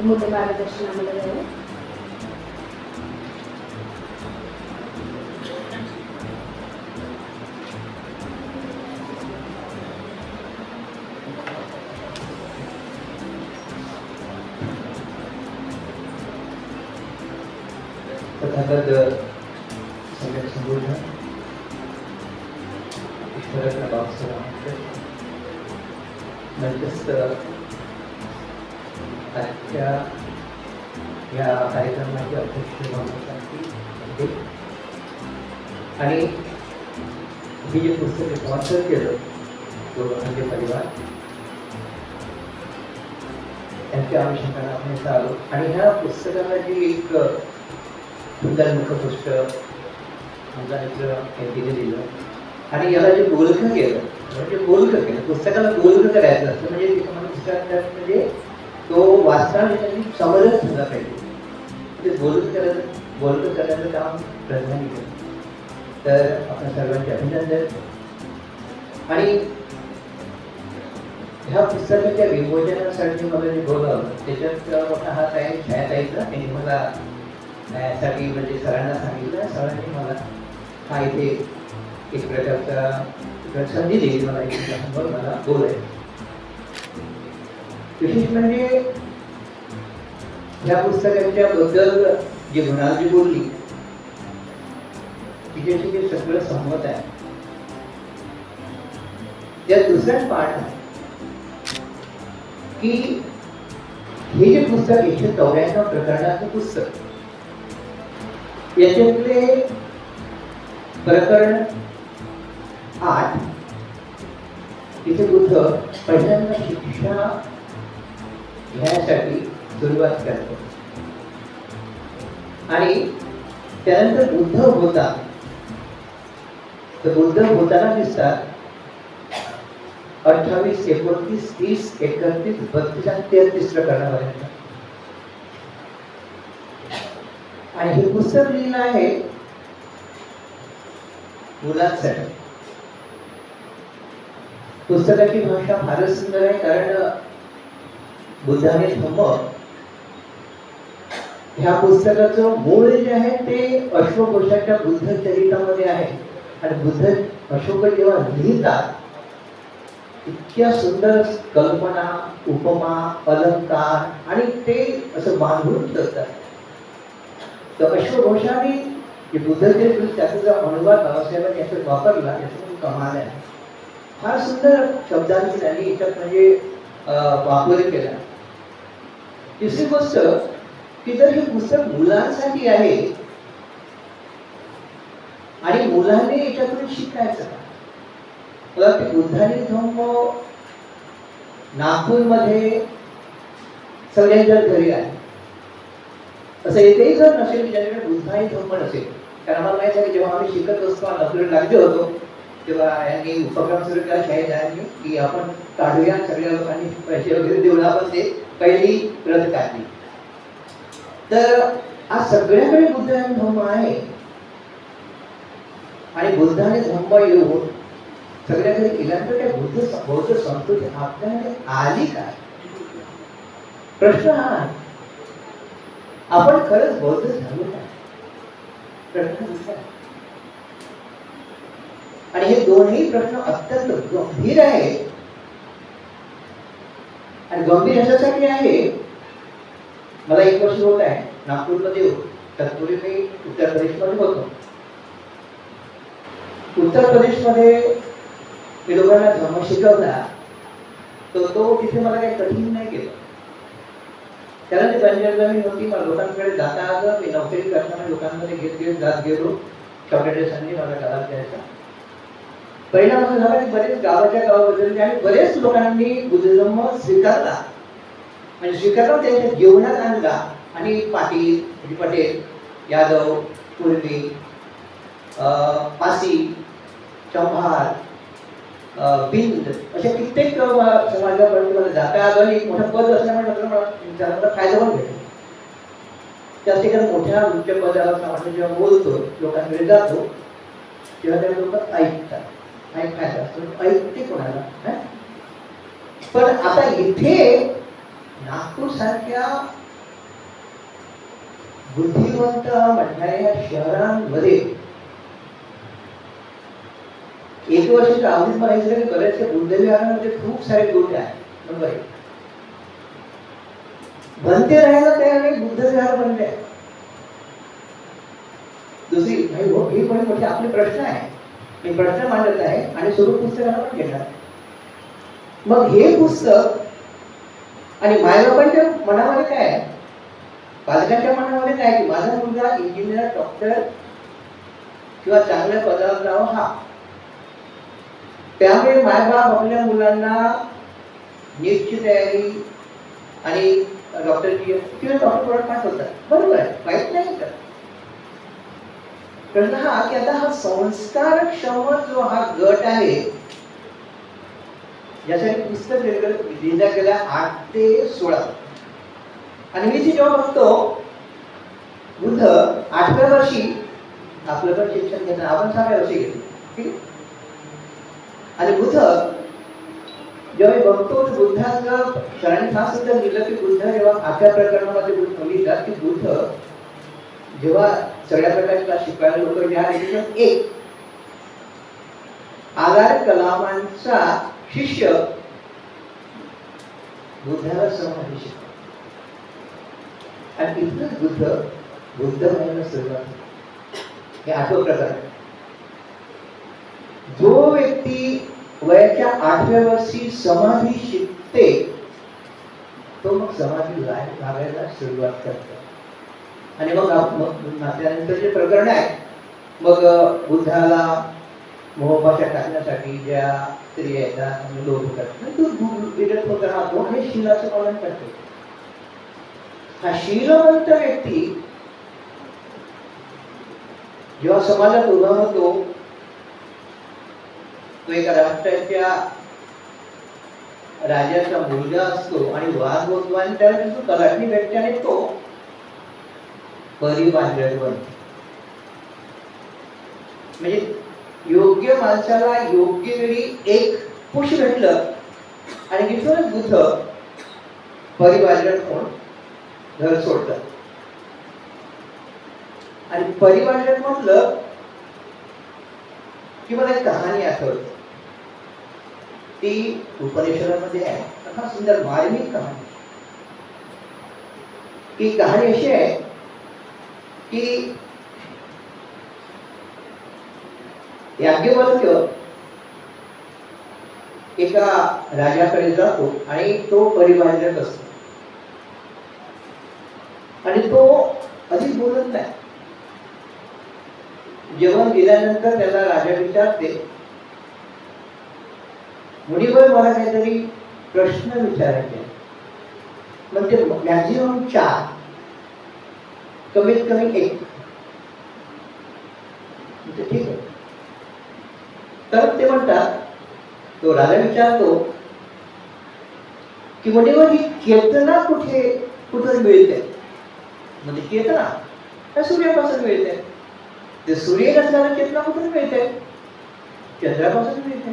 मूल्य मार्गदर्शनामध्ये जाऊ. तथागत सगळ्यात संबोधन ईश्वराच्या बाबतीत मंचस्थ आजच्या या कार्यक्रमाचे अध्यक्ष होण्यासाठी आणि हे जे पुस्तक स्पॉन्सर केलं दोघांचे परिवार त्यांच्या अनुषंगाने आपण इथं आलो आणि ह्या पुस्तकाला जी एक सुंदर मुखपृष्ठ दिलं आणि याला जे बोलकं केलं म्हणजे बोलकं केलं पुस्तकाला बोलकं करायचं असतं म्हणजे पुस्तकात म्हणजे तो वाचताना त्यांनी समजच झाला पाहिजे म्हणजे बोलकं करायचं काम प्रधानी केलं. तर आपण सर्वांचे अभिनंदन. आणि ह्या पुस्तकाच्या विमोचनासाठी मला जे बोलावलं त्याच्यात मोठा हात आहे छायाताईचा. त्यांनी मला साठी म्हणजे सरांना सांगितलं. सरांनी मला हा इथे एक प्रकारचा संधी दिली मला एकमेकांसमोर मला बोलायचं. विशेष म्हणजे या पुस्तकाच्या बद्दल जी गुणाजी बोलली तिच्याशी जे सगळं सहमत आहे. त्यात दुसराच पाठ आहे की हे जे पुस्तक 194 प्रकरणाचं पुस्तक याच्यातले प्रकरण 8 तिथे बुद्ध पहिल्यांदा शिक्षा घ्यायसाठी सुरुवात करतो आणि त्यानंतर बुद्ध होता तर बुद्ध होताना दिसतात 28, 29, 30, 31, 32 आणि 33 प्रकरणापर्यंत. आणि हे पुस्तक लिहिलं आहे मुलांसाठी. पुस्तकाची भाषा फारच सुंदर आहे कारण बुद्धाने धम्म ह्या पुस्तकाचं मूळ जे आहे ते अश्वघोषाच्या बुद्ध चरितामध्ये आहे. आणि बुद्ध अशोक जेव्हा लिहितात इतक्या सुंदर कल्पना उपमा अलंकार आणि ते असं बांधून ठेवतात. तर अश्वघोषाने जे बुद्धदेव त्याचा जो अनुवाद बाबासाहेबांनी याच्यात वापरला याचा कमाल आहे. फार सुंदर शब्दांची त्यांनी याच्यात म्हणजे वापर केला. तिसरी गोष्ट की जर हे पुस्तक मुलांसाठी आहे आणि मुलांनी याच्यातून शिकायचं मला ते बुद्धानी धम्म नागपूरमध्ये सगळ्यांच्या घरी आहे असं एकही जर नसेल की ज्याच्याकडे बुद्धानी धम्म नसेल. कारण आम्हाला माहिती आहे की जेव्हा आम्ही शिकत असतो नोकरीला लागले होतो तेव्हा यांनी उपक्रम सुरू केला शाळेदारांनी की आपण काढूया. सगळ्या लोकांनी पैसे वगैरे देऊन आपण ते पहिली प्रत काढली. तर आज सगळ्याकडे बुद्धानी धम्म आहे आणि बुद्धाने धम्म येऊन सगळ्याकडे केल्यानंतर त्या बौद्ध संस्कृती आपल्याकडे आली काय प्रश्न हा आहे. आपण खरंच बौद्ध झालो का प्रश्न. आणि हे दोन्ही प्रश्न अत्यंत गंभीर आहे. आणि गंभीर याच्यासाठी आहे मला 1 वर्ष होत आहे नागपूरमध्ये. तत्पूर्वी मी उत्तर प्रदेशमध्ये होतो. उत्तर प्रदेशमध्ये मी लोकांना धर्म शिकवला तर तो तिथे मला काही कठीण नाही केलं. त्याला ती पंजाबी होती. मला लोकांकडे जाता आलं. मी नोकरी करताना लोकांमध्ये घेत जात गेलो. चॉकलेटेसांनी मला गावात द्यायचा. परिणाम असा झाला की बरेच गावाच्या गाव बदलले आणि बरेच लोकांनी बुद्ध धर्म स्वीकारला. म्हणजे स्वीकारला त्यांच्या जीवनात आणला. आणि पाटील पटेल यादव कुर्मी पासी चौहार बिंद अशा कित्येक समाजापर्यंत मला जाता आलं. एक मोठं पद असल्यामुळे मला फायदा पण भेटला. त्या ठिकाणी मोठ्या उच्च पदावर आपण जेव्हा बोलतो लोकांकडे जातो तेव्हा त्या लोक ऐकतात. काही फायदा असतो ऐकते कोणाला. पण आता इथे नागपूर सारख्या बुद्धिवंत म्हणणाऱ्या शहरांमध्ये एक वर्षाच्या अवधीत म्हणायचं की बऱ्याचशा बुद्ध विहारांमध्ये खूप सारे गुण आहेत. बरोबर आहे. बनते राहायला त्यावेळी बुद्ध विहार बनले. दुसरी हे पण मोठे आपले प्रश्न आहे. मी प्रश्न मांडत आहे आणि स्वरूप पुस्तकाला पण घेणार. मग हे पुस्तक आणि मायबापांच्या मनामध्ये काय आहे, पालकांच्या मनामध्ये काय की माझा मुलगा इंजिनियर, डॉक्टर किंवा चांगल्या पदावर जावं हा. त्यामुळे मायबाप आपल्या मुलांना नीटची तयारी आणि डॉक्टरची किंवा डॉक्टर पाठवतात. बरोबर आहे, वाईट नाही तर. प्रश्न हा की आता हा संस्कारक्षम जो हा गट आहे, यासाठी पुस्तक लिहिल्या गेल्या 8 ते 16. आणि मी जेव्हा बघतो बुद्ध 8व्या वर्षी आपलं पण शिक्षण घेणं, आपण 6व्या वर्षी घेतो, ठीक आहे. आणि बुद्ध जेव्हा मी बघतो बुद्धाचं सरांनी हा सुद्धा लिहिलं की बुद्ध जेव्हा 8व्या प्रकरणामध्ये लिहितात की बुद्ध जेव्हा सगळ्या प्रकारच्या शिकवायला लोक ज्या एक आधार कलामांचा शिष्य बुद्धाला समाधी शिकतो. आणि इथूनच बुद्ध व्हायला सुरुवात. हे 8वं प्रकरण. जो व्यक्ती वयाच्या 8व्या वर्षी समाधी शिकते तो मग समाधी लागायला सुरुवात करतो. आणि मग त्यानंतर जे प्रकरण आहे, मग बुद्धाला मोहपाशा टाकण्यासाठी ज्या स्त्रिया येतात लोक करतात, तो विरत होत राहतो आणि शीलाचं पालन करतो. हा शीलवंत व्यक्ती जेव्हा समाजात उभा होतो, तो एका राष्ट्राच्या राजाचा मुलगा असतो आणि वाद होतो आणि त्याला जो कलाटणी व्यक्तीने तो परिवार बनतो. म्हणजे योग्य माणसाला योग्य वेळी एक पुश भेटलं आणि तिथूनच बुद्ध परिवार म्हणून घर सोडतात. आणि परिवार म्हटलं की मला एक कहाणी आठवते. ती उपनिषदामध्ये आहे. असा सुंदर मार्मिक कहाणी. ती कहाणी अशी आहे की याज्ञवल्क्य एका राजाकडे जातो आणि तो परिवारक असतो आणि तो अधिक बोलत नाही. जेवण दिल्यानंतर त्याला राजा विचारते, मुनिवर मला काहीतरी प्रश्न विचारायचे. मग ते मॅक्झिमम 4, कमीत कमी 1. ठीक आहे. तर ते म्हणतात, तो राजा विचारतो की मुनिवर ही चेतना कुठून मिळते. म्हणजे चेतना त्या सूर्यापासून मिळते. ते सूर्य नसल्याने चेतना कुठून मिळते. चंद्रापासून मिळते.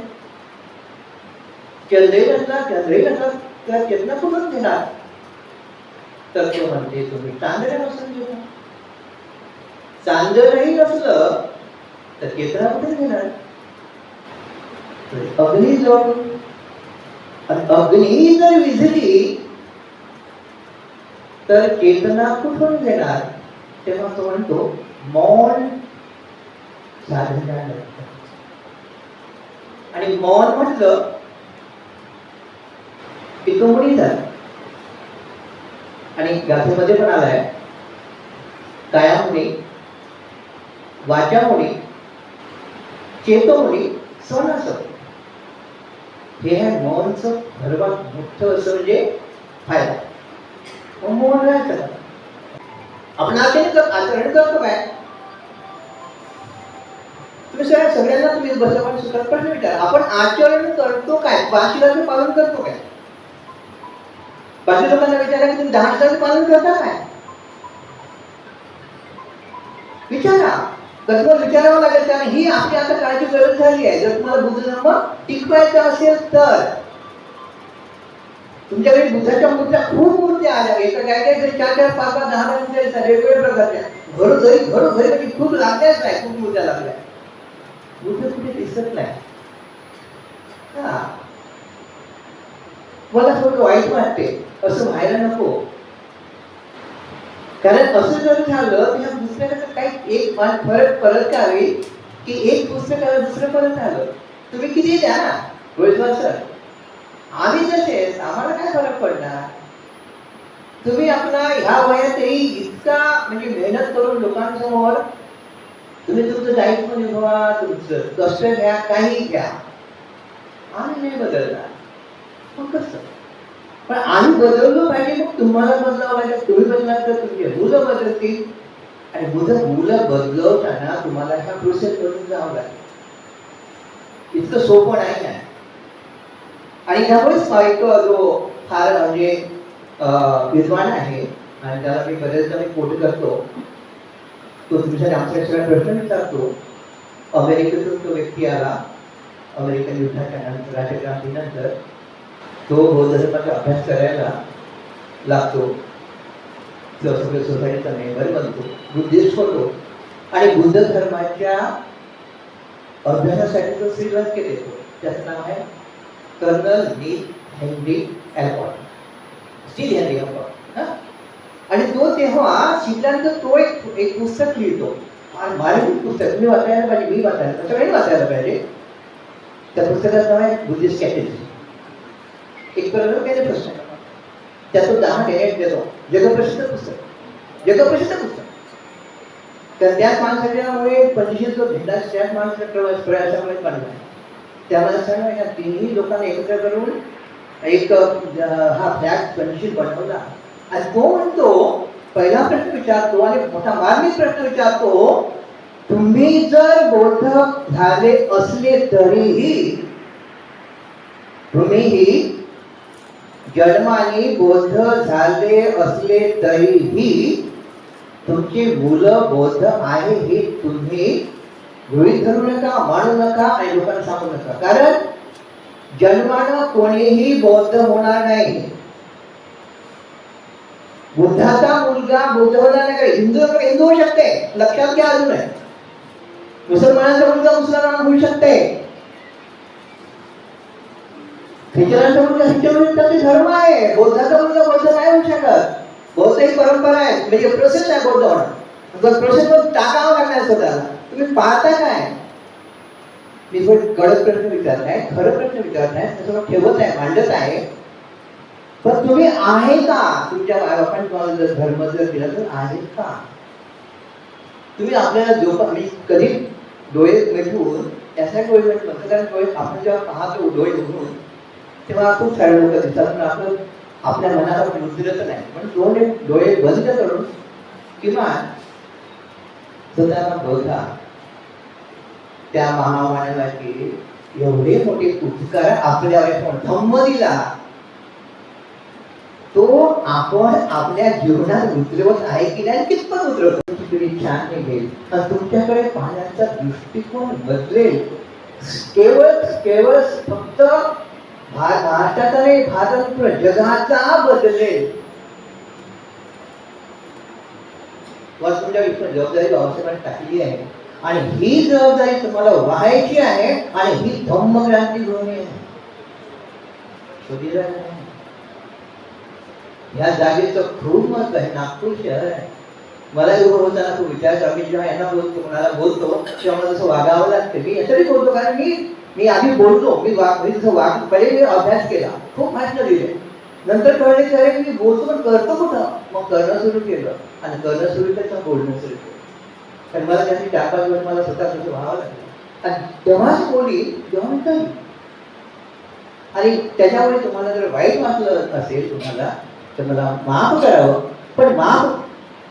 चंद्रही नसला तर चेतना कुठून घेणार. तर तो म्हणते तुम्ही चांदण्यापासून घेणार. चांदणही नसलं तर चेतना कुठून घेणार. अग्नी जर विझली तर चेतना कुठून घेणार. तेव्हा तो म्हणतो मौन साधना. आणि मौन म्हटलं की तो मुनी झाला. आणि गाथेमध्ये पण आलाय कायामुनी, वाचामुनी, चेतोमुनी, सवनासव. हे आहे मौनचं सर्वात मोठं असं म्हणजे फायदा. मौन राहायचं. आपण आचरण करतो काय. तुम्ही सगळ्यांना तुम्ही बसवान सुखात प्रश्न विचारा, आपण आचरण करतो काय. 5 शिलाचं पालन करतो काय. बाकी लोकांना विचारा की तुम्ही 10 शिलाचं पालन करता काय. विचारा. तत्व विचारावं लागेल. कारण ही आपली आता काळाची गरज झाली आहे. जर तुम्हाला बुद्ध धर्म टिकवायचा असेल तर तुमच्याकडे बुद्धाच्या मूर्त्या खूप मूर्त्या आल्या, एका काय काय तरी 4-4, 5-5, 10 मूर्त्या वेगवेगळ्या प्रकारच्या, घरोघरी म्हणजे खूप लागल्याच नाही, खूप मूर्त्या लागल्या. बुद्ध कुठे दिसत नाही. हा, मला थोडं वाईट वाटते, असं व्हायला नको. कारण असं जर झालं तर ह्या पुस्तकाचं काही एक फरक परत का होईल की एक पुस्तक आलं दुसरं परत आलं. तुम्ही किती द्या ना रोहितवार सर, आम्ही तसेच, आम्हाला काय फरक पडणार. तुम्ही आपला ह्या वयातही इतका म्हणजे मेहनत करून लोकांसमोर तुम्ही तुमचं दायित्व निभवा, तुमचं कष्ट घ्या, काही घ्या, आम्ही नाही बदलणार. मग कसं? पण आम्ही बदललो पाहिजे, मग तुम्हाला बदलावं लागेल. तुम्ही बदलाल तर तुमचे मुलं बदलतील, आणि मुलं बदलवताना तुम्हाला ह्या प्रोसेस करून जावं लागेल. इतकं सोपं नाही आहे. आणि त्यामुळेच एक जो फार म्हणजे विद्वान आहे आणि त्याला मी बरेचदा कोट करतो, तो तुमच्या आमच्या सगळ्या प्रश्न विचारतो. अमेरिकेतून तो व्यक्ती आला, अमेरिकन युद्धाच्या नंतर, राजक्रांतीनंतर तो बौद्ध धर्माचा अभ्यास करायला लागतो, फिलॉसॉफिकल सोसायटीचा मेंबर बनतो, बुद्धिस्ट होतो, आणि बुद्ध धर्माच्या अभ्यासासाठी तो श्रीलंकेत येतो. त्याचं नाव आहे कर्नल नील हेनरी ॲल्कॉट, स्टील हेनरी ॲल्कॉट. आणि तो तेव्हा शिकल्यानंतर तो एक पुस्तक लिहितो, मार्मिक पुस्तक. तुम्ही वाचायला पाहिजे, मी वाचायला, सगळ्यांनी वाचायला पाहिजे. त्या पुस्तकाचं नाव आहे बुद्धिस्ट कॅटेचिझम. एक प्रश्न, त्यातून 10 डेट देतो. जगप्रसिद्ध पुस्तक. तर त्याच माणसाच्यामुळे 25 जो भेटला, त्याच माणसाच्या प्रयासामुळे पाडला. त्या माणसानं या तिन्ही लोकांना एकत्र करून एक हा फ्लॅग 25 बनवला. आणि तो म्हणतो, पहिला प्रश्न विचारतो आणि मोठा मार्मिक प्रश्न विचारतो, तुम्ही जर बौद्ध झाले असले तरीही, तुम्हीही जन्माने बौद्ध झाले असले तरीही तुमची मुलं बौद्ध आहे हे तुम्ही गृहीत धरू नका, मानू नका आणि लोकांना सांगू नका. कारण जन्मानं कोणीही बौद्ध होणार नाही. बुद्धाचा मुलगा बौद्ध होणार नाही. हिंदू होऊ शकते, लक्षात घ्या. अजून आहे, मुसलमानाचा मुलगा मुसलमान होऊ शकते, ख्रिश्चनाचा मुलगा ख्रिश्चन धर्म आहे, बौद्धाचा मुलगा बौद्ध नाही होऊ शकत. बौद्ध ही परंपरा आहे, म्हणजे प्रोसेस आहे बौद्ध होणं. प्रोसेस टाकावं लागणार स्वतःला. तुम्ही पाहता काय? मी थोडं कडक प्रश्न विचारत आहे, खरं प्रश्न विचारत नाही, त्याच्यावर ठेवत आहे, मांडत आहे. पण तुम्ही आहे का? तुमच्या बापाने तुम्हाला जर धर्म जर दिला तर आहे का? तुम्ही आपल्याला झोपा, मी कधी डोळे मिटवून त्यासाठी डोळे म्हणतो, कारण डोळे आपण जेव्हा पाहतो डोळे उघडून तेव्हा खूप सारे लोक दिसतात, पण आपण आपल्या मनाला मुद्रत नाही. पण डोळे बंद करून किमान स्वतःला बघा. त्या महामानवाचे एवढे मोठे उपकार आपल्यावर धम्म दिला, तो आपण आपल्या जीवनात उतरवत आहे की नाही, कितपत उतरवतो. तुमची छान निघेल आणि तुमच्याकडे पाहण्याचा दृष्टिकोन बदलेल. केवळ फक्त महाराष्ट्राचा नाही, भारत जगाचा बदलेल. तुमच्या जबाबदारी बाबासाहेबांनी टाकली आहे, आणि ही जबाबदारी तुम्हाला व्हायची आहे, आणि ही धम्मक्रांती घेऊन आहे. या जागेचं खूप महत्व आहे. नागपूर शहर आहे. मला उभं होताना तो विचार, मी जेव्हा यांना बोलतो, कोणाला बोलतो, तेव्हा मला जसं वागावं लागतं. मी यासाठी बोलतो कारण मी आधी बोलतो, मी जसं पहिले मी अभ्यास केला, खूप भाषण दिले, नंतर कळले की मी बोलतो पण करतो कुठं. मग करणं सुरू केलं, आणि करणं सुरू केलं, बोलणं सुरू केलं. कारण मला त्याची 4-5 वर्ष मला स्वतः तसं व्हावं लागलं. आणि तेव्हाच बोली, तेव्हा मी काही. आणि त्याच्यामुळे तुम्हाला जर वाईट वाटलं असेल तुम्हाला, तर मला माफ करावं. पण माफ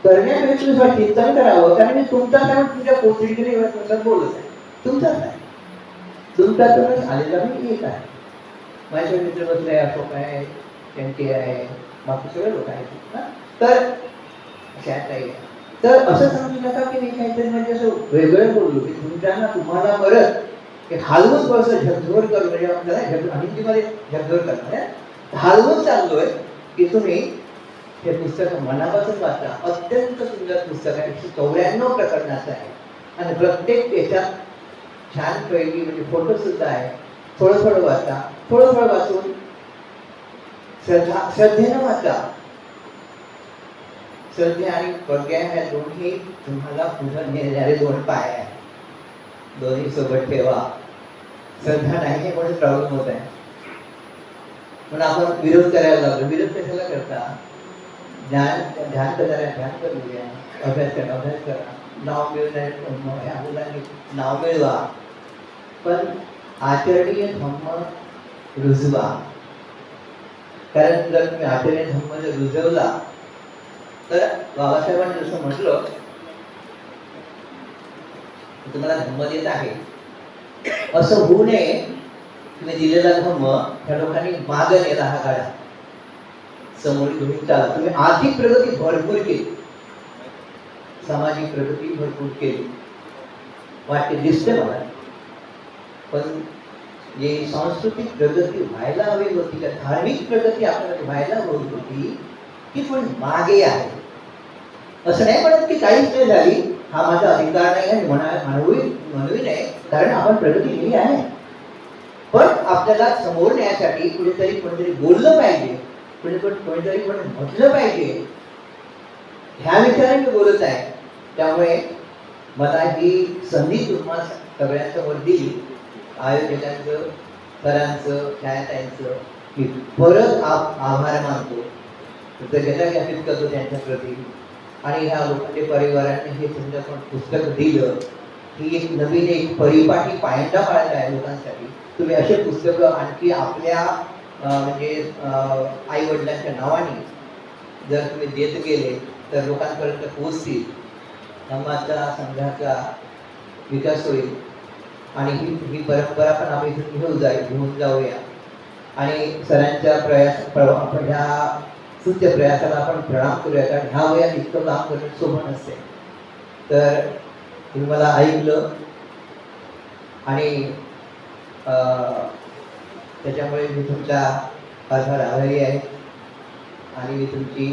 करण्यापेक्षा चिंतन करावं, कारण मी तुमचा काय तुमच्या पोचडीकडे बोलत आहे. तुमचाच आहे, तुमच्यातूनच आलेला मी एक आहे. माझ्या मित्र बसले, अशोक आहे, त्यांचे आहे, बाकी सगळे लोक आहेत. तर असं समजू नका की मी काहीतरी म्हणजे असं वेगळं बोललो की तुम्हाला परत एक हलवून थोडंसं झगझोर करू, म्हणजे आपल्याला हिंदीमध्ये झगझोर करणार आहे. हलवून चाललोय की तुम्ही हे पुस्तक मनापासून वाचा. अत्यंत सुंदर पुस्तक आहे. 194 प्रकरणाचं आहे आणि प्रत्येक याच्यात छान पैकी म्हणजे फोटो सुद्धा आहे. थोडं थोडं वाचा, थोडं थोडं वाचून श्रद्धेनं वाचा. श्रद्धे आणि प्रज्ञा ह्या दोन्ही तुम्हाला पुढे नेणारे दोन पाय आहेत. दोन्ही सोबत ठेवा. श्रद्धा नाही हे म्हणून प्रॉब्लेम होत आहे. पण आपण विरोध करायला लागलो. विरोध कशाला करता? ध्यान करायला ध्यान करूया. अभ्यास करा. नाव मिळवण्या या मुलांनी नाव मिळवा. पण आचरणीय धम्म रुजवा. कारण जर तुम्ही आचरणीय धम्म जर रुजवला तर बाबासाहेबांनी जसं म्हटलं तुम्हाला धम्म देत आहे असं होऊ नये. तुम्ही दिलेला धम्म त्या लोकांनी मागे नेला हा काळा समोर घेऊन चाला. तुम्ही आर्थिक प्रगती भरपूर केली, सामाजिक प्रगती भरपूर केली वाटते, दिसते मला. पण जे सांस्कृतिक प्रगती व्हायला हवी होती का धार्मिक प्रगती आपल्याला व्हायला हवी होती ती पण मागे आहे. असं नाही म्हणत की काहीच नाही झाली, हा माझा अधिकार नाही आहे म्हणू नये, कारण आपण प्रगती केली आहे. पण आपल्याला समोर नेण्यासाठी कुठेतरी कोणीतरी बोललं पाहिजे, कोणीतरी म्हटलं पाहिजे, ह्या विचाराने मी बोलत आहे. त्यामुळे मला ही संधी तुम्हाला सगळ्यांसमोर दिली, आयोजकांचं, सरांचं, छायाताईंचं मी परत आभार मानतो, कृतज्ञता ज्ञापित करतो त्यांच्या प्रती. आणि ह्या लोकांच्या परिवाराने हे तुमच्या पुस्तक दिलं ही एक नवीन एक परिपाठी पायंडा पाळला आहे लोकांसाठी. तुम्ही असे पुस्तकं आणखी आपल्या म्हणजे आई वडिलांच्या नावाने जर तुम्ही देत गेले तर लोकांपर्यंत पोहोचतील. धम्माचा संघाचा विकास होईल आणि ही परंपरा पण आपण घेऊन जाऊया. आणि सरांच्या आपण ह्या सुत्य प्रयासाला आपण प्रणाम करूया. कारण ह्या वयात इतकं काम करणं सोपं नसते. तर तुम्ही मला ऐकलं आणि त्याच्यामुळे मी तुमचा फार आभारी आहे आणि मी तुमची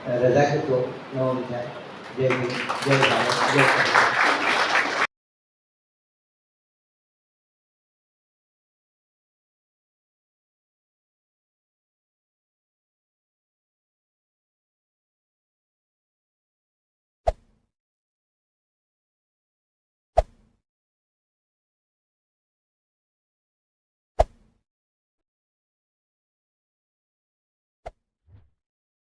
रजा घेतो. नमस्कार. जय हिंद, जय भारत, जय भारत.